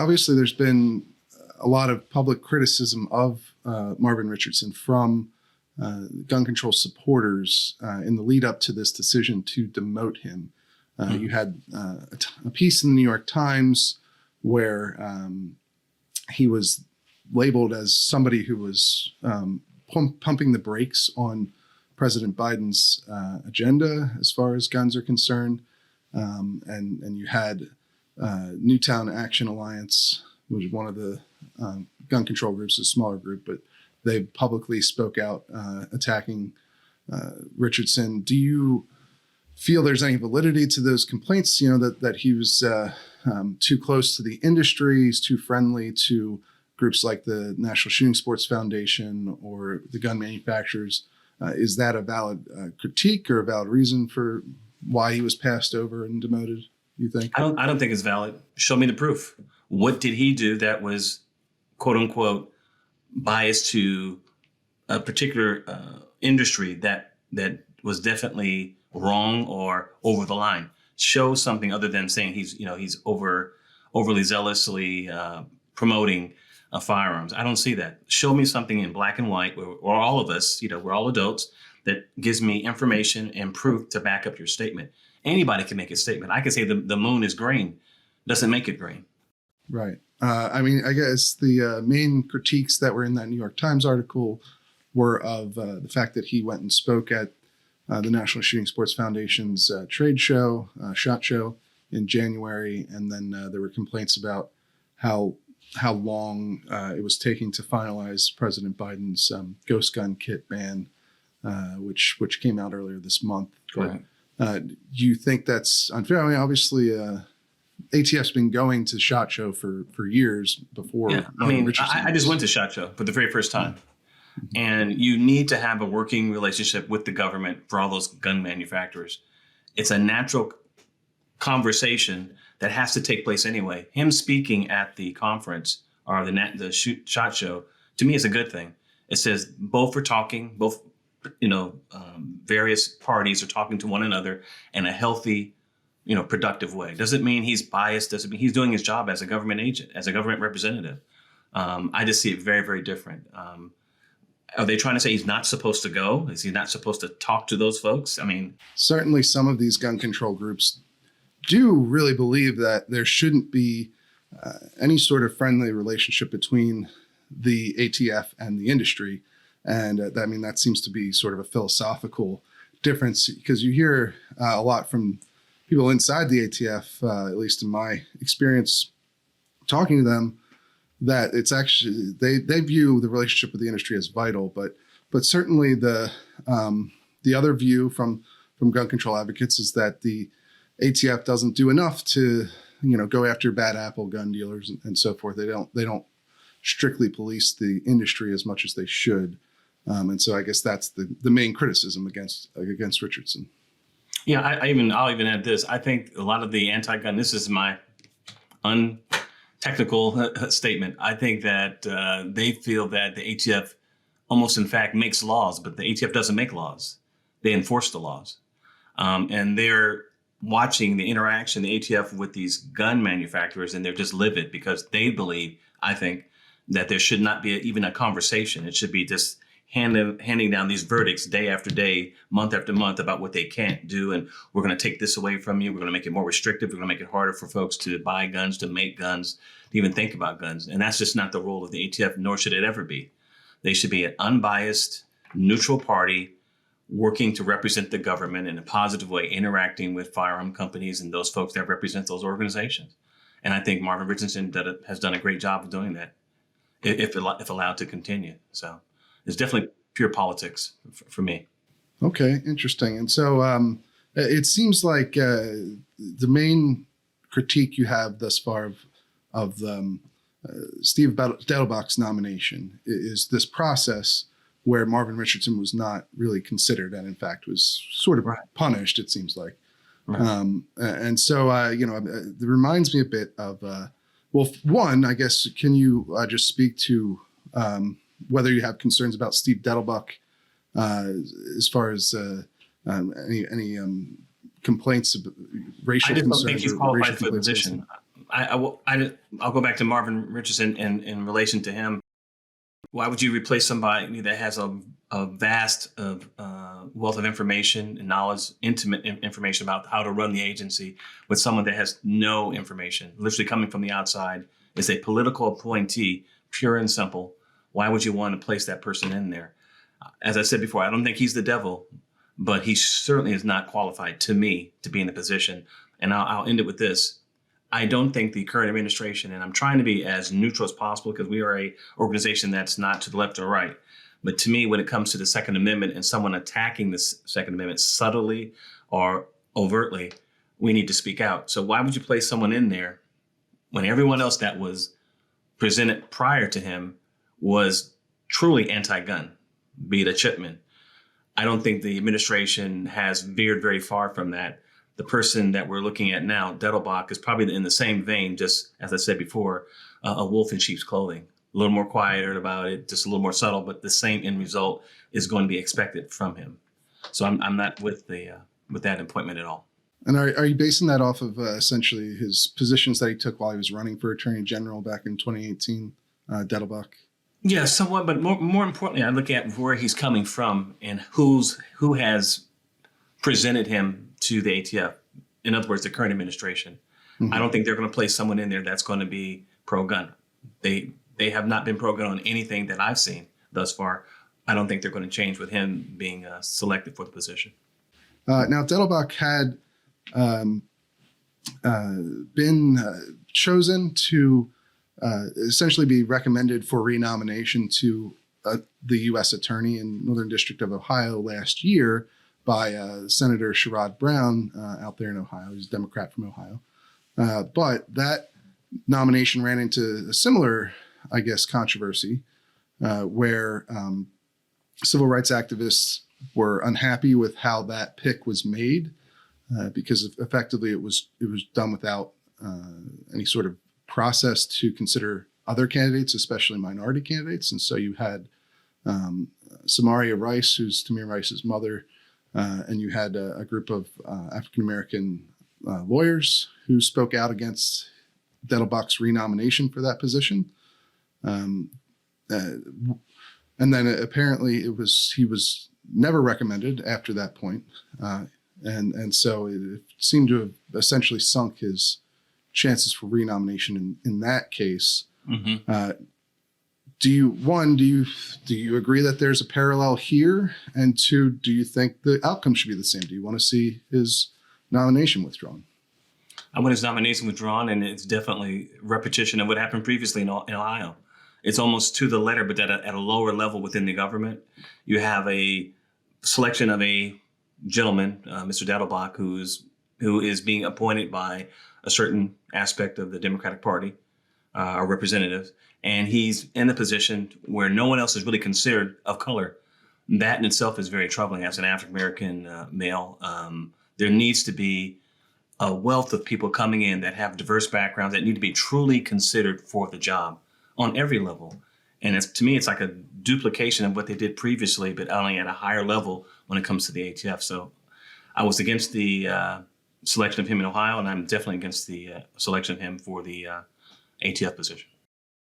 obviously there's been a lot of public criticism of Marvin Richardson from gun control supporters in the lead up to this decision to demote him. You had a piece in the New York Times where he was labeled as somebody who was pumping the brakes on President Biden's agenda as far as guns are concerned. And you had Newtown Action Alliance, which is one of the gun control groups, a smaller group, but they publicly spoke out attacking Richardson. Do you feel there's any validity to those complaints? That he was too close to the industry, he's too friendly to groups like the National Shooting Sports Foundation or the gun manufacturers. Is that a valid critique or a valid reason for why he was passed over and demoted, you think? I don't think it's valid. Show me the proof. What did he do that was, quote unquote, biased to a particular industry that was definitely wrong or over the line? Show something other than saying he's overly zealously promoting firearms. I don't see that. Show me something in black and white, or all of us, we're all adults, that gives me information and proof to back up your statement. Anybody can make a statement. I can say the moon is green. Doesn't make it green. Right. I guess the main critiques that were in that New York Times article were of the fact that he went and spoke at the National Shooting Sports Foundation's trade show, SHOT Show, in January. And then there were complaints about how long it was taking to finalize President Biden's ghost gun kit ban, which came out earlier this month. Correct. Do you think that's unfair? I mean, obviously, ATF's been going to SHOT Show for years before. Yeah, I just went to SHOT Show for the very first time. And you need to have a working relationship with the government for all those gun manufacturers. It's a natural conversation that has to take place anyway. Him speaking at the conference or the SHOT Show, to me, is a good thing. It says both are talking, various parties are talking to one another in a healthy, productive way. Doesn't mean he's biased. Doesn't mean he's doing his job as a government agent, as a government representative. I just see it very, very different. Are they trying to say he's not supposed to go? Is he not supposed to talk to those folks? I mean, certainly some of these gun control groups do really believe that there shouldn't be any sort of friendly relationship between the ATF and the industry. And that seems to be sort of a philosophical difference, because you hear a lot from people inside the ATF, at least in my experience talking to them, that it's actually they view the relationship with the industry as vital, but certainly the other view from gun control advocates is that the ATF doesn't do enough to go after bad apple gun dealers and so forth. They don't strictly police the industry as much as they should, and so I guess that's the main criticism against Richardson. Yeah, I'll even add this. I think a lot of the anti-gun. This is my technical statement. I think that they feel that the ATF almost in fact makes laws, but the ATF doesn't make laws. They enforce the laws. And they're watching the interaction, the ATF with these gun manufacturers, and they're just livid because they believe, I think, that there should not be even a conversation. It should be just handing down these verdicts day after day, month after month about what they can't do. And we're going to take this away from you. We're going to make it more restrictive. We're going to make it harder for folks to buy guns, to make guns, to even think about guns. And that's just not the role of the ATF, nor should it ever be. They should be an unbiased, neutral party working to represent the government in a positive way, interacting with firearm companies and those folks that represent those organizations. And I think Marvin Richardson has done a great job of doing that, if allowed to continue. So it's definitely pure politics for me. Okay, interesting. And so it seems like the main critique you have thus far of Steve Dettelbach's nomination is this process where Marvin Richardson was not really considered and in fact was sort of punished, it seems like. Right. And so, it reminds me a bit of, one, I guess, can you just speak to whether you have concerns about Steve Dettelbach as far as any complaints of racial concerns? I just don't think he's qualified for the position. I'll go back to Marvin Richardson in relation to him. Why would you replace somebody that has a vast wealth of information and knowledge, intimate information about how to run the agency with someone that has no information, literally coming from the outside, is a political appointee, pure and simple? Why would you want to place that person in there? As I said before, I don't think he's the devil, but he certainly is not qualified to me to be in the position. And I'll end it with this. I don't think the current administration, and I'm trying to be as neutral as possible because we are a organization that's not to the left or right. But to me, when it comes to the Second Amendment and someone attacking the Second Amendment subtly or overtly, we need to speak out. So why would you place someone in there when everyone else that was presented prior to him was truly anti-gun, be it a Chipman? I don't think the administration has veered very far from that. The person that we're looking at now, Dettelbach, is probably in the same vein, just as I said before, a wolf in sheep's clothing. A little more quieter about it, just a little more subtle, but the same end result is going to be expected from him. So I'm not with that appointment at all. And are you basing that off of essentially his positions that he took while he was running for Attorney General back in 2018, Dettelbach? Yeah, somewhat, but more importantly, I look at where he's coming from and who has presented him to the ATF. In other words, the current administration. Mm-hmm. I don't think they're going to place someone in there that's going to be pro-gun. They have not been pro-gun on anything that I've seen thus far. I don't think they're going to change with him being selected for the position. Now, Dettelbach had been chosen to essentially be recommended for renomination to the U.S. Attorney in Northern District of Ohio last year by Senator Sherrod Brown out there in Ohio. He's a Democrat from Ohio. But that nomination ran into a similar, I guess, controversy where civil rights activists were unhappy with how that pick was made because effectively it was done without any sort of process to consider other candidates, especially minority candidates. And so you had Samaria Rice, who's Tamir Rice's mother, and you had a group of African-American lawyers who spoke out against Dettelbach's renomination for that position. And then apparently he was never recommended after that point. And so it seemed to have essentially sunk his chances for renomination in that case. Mm-hmm. Do you agree that there's a parallel here? And two, do you think the outcome should be the same? Do you want to see his nomination withdrawn? I want his nomination withdrawn, and it's definitely repetition of what happened previously in Ohio. It's almost to the letter, but at a lower level within the government. You have a selection of a gentleman, Mr. Dettelbach, who is being appointed by a certain aspect of the Democratic Party, or representatives, and he's in the position where no one else is really considered of color. That in itself is very troubling as an African-American male. There needs to be a wealth of people coming in that have diverse backgrounds that need to be truly considered for the job on every level. And to me, it's like a duplication of what they did previously, but only at a higher level when it comes to the ATF. So I was against the selection of him in Ohio, and I'm definitely against the selection of him for the ATF position.